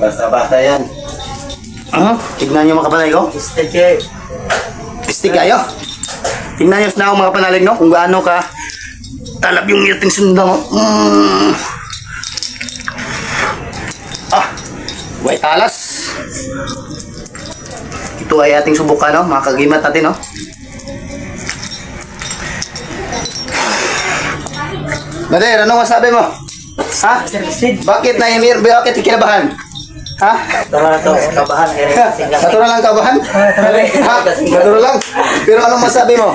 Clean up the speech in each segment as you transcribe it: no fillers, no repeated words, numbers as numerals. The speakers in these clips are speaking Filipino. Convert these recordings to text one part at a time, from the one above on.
Basta-basta yan. Tignan nyo mga kapanalig ko. Istig kayo. Tignan nyo na mga kapanalig no. Kung gaano ka talab yung ating sundang. White talas. Ito ay ating subukan no. Mga kagimat natin no. Brother, anong masabi mo? Ha? Bakit na Emir? Bakit kinabahan? Ha? Kabahan. Natural lang kabahan? Ha? Natural lang? Pero anong masabi mo?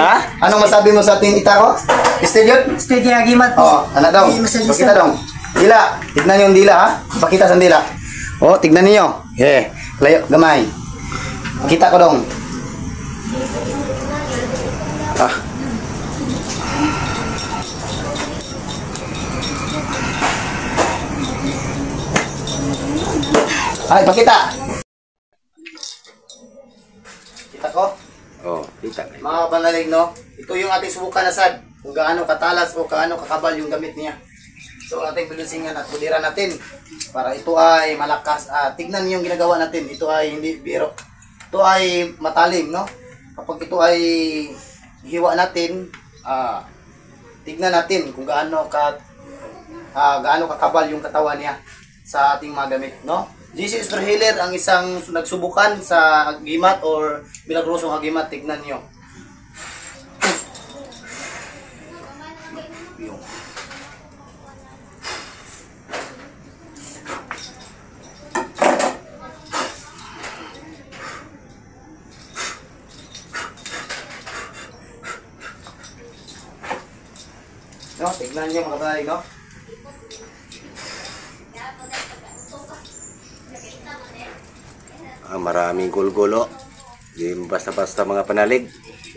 Ha? Anong masabi mo sa ating itako? Studio? Studio agimat. Oo, ano daw? Pakita daw. Dila. Tignan yung dila ha? Pakita sa dila. Oh, tignan niyo. Okay. Layo, gamay. Pakita ko dong. Ay, pakita. Kita ko? Oh, kita. Mga kapanalig, no? Ito yung ating subukan na sad. Kung gaano katalas o gaano kakabal yung gamit niya. So, ating pilusingan at puliran natin. Para ito ay malakas. Tignan yung ginagawa natin. Ito ay hindi biro. Ito ay matalim, no? Kapag ito ay hiwa natin, tignan natin kung gaano kakabal yung katawan niya sa ating mga gamit, no? Jesus Super Healer ang isang nagsubukan sa agimat or milagrosong agimat. Tignan nyo. No, tignan nyo mga kapatid, no? Maraming gulgulo. Di basta-basta mga panalig.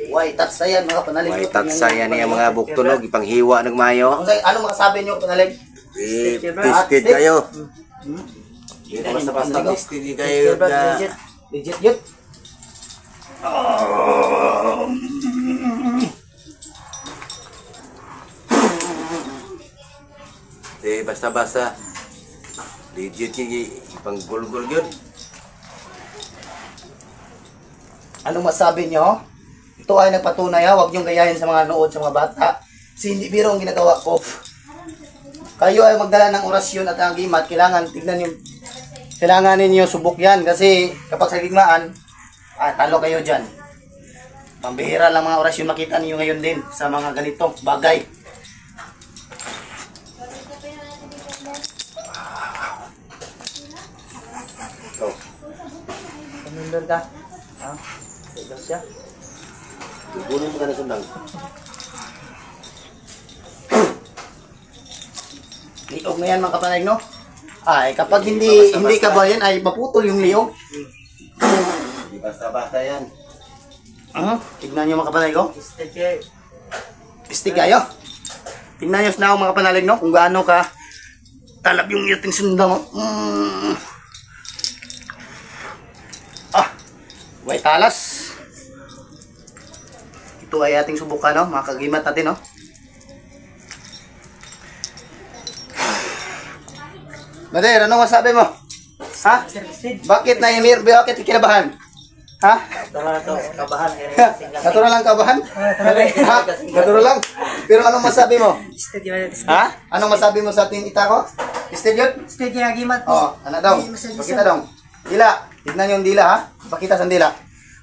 White tats yan mga panalig. May tatsayan niya mga buktunog. Ipanghiwa ng mayo. Ano masasabi nyo panalig? Tested kayo. Basta-basta Tested kayo na. Legit yun. Di basta-basta. Legit yung ipanggulgul yun. Anong masabi nyo? Ito ay nagpatunay ha. Huwag niyong gayahin sa mga nood sa mga bata. Kasi hindi biro ang ginagawa ko. Kayo ay magdala ng orasyon at ang gimat. Kailangan ninyo subok yan. Kasi kapag sa gigmaan, talo kayo dyan. Pambihira lang mga orasyon makita niyo ngayon din sa mga ganitong bagay. Pamindor ka. Ito siya. Gugunin mo ka na sundang. Liog na yan mga kapanalig, no? Ay, kapag hindi ka ba yan, ay maputol yung liog. Basta-basta yan. Tignan nyo mga kapanalig, no? Istig kayo. Tignan nyo na mga kapanalig, no? Kung gaano ka talab yung ating sundang. White talas. Ito ay ating subukan, no? Mga kagimat natin, no? Brother, anong masabi mo? Ha? Bakit na Emir? Bakit kinabahan? Ha? Kabahan. Natural lang kabahan? Ha? Natural lang? Pero anong masabi mo? Ha? Anong masabi mo sa ating itako? Studio? Studio agimat. Oo, ano daw? Pakita daw. Dila. Tignan yung dila ha. Pakita sa dila.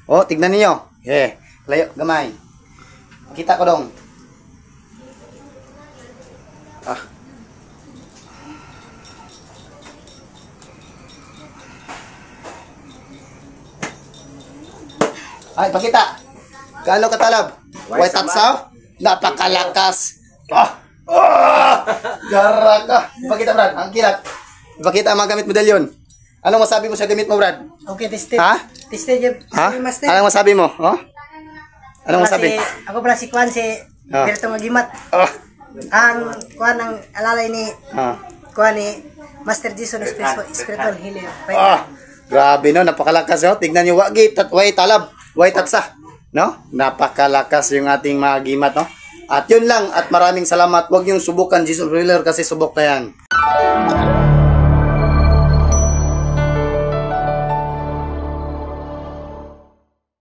Oh, tignan niyo. Okay. Layo, gamay. Pakita ko dong. Ay, pakita. Gaano katalab? White tatsaw? Napakalakas. Gara ka. Ipakita, Brad. Ang kilat. Ipakita ang mga gamit medalyon. Anong masabi mo sa gamit mo, Brad? Okay, tested. Ha? Tested yun. Ha? Anong masabi mo? Oh? Anong masabi? Ako pala si Kwan, si Berto Magimat. Ang Kwan, ang alalay ni Kwan ni Master Jason Spiritual Healer. Grabe no, napakalakas no. Tignan niyo, white talab, white tatsa. No? Napakalakas yung ating mga gimat no. At yun lang, at maraming salamat. Huwag niyong subukan Jesus Healer kasi subok na yan.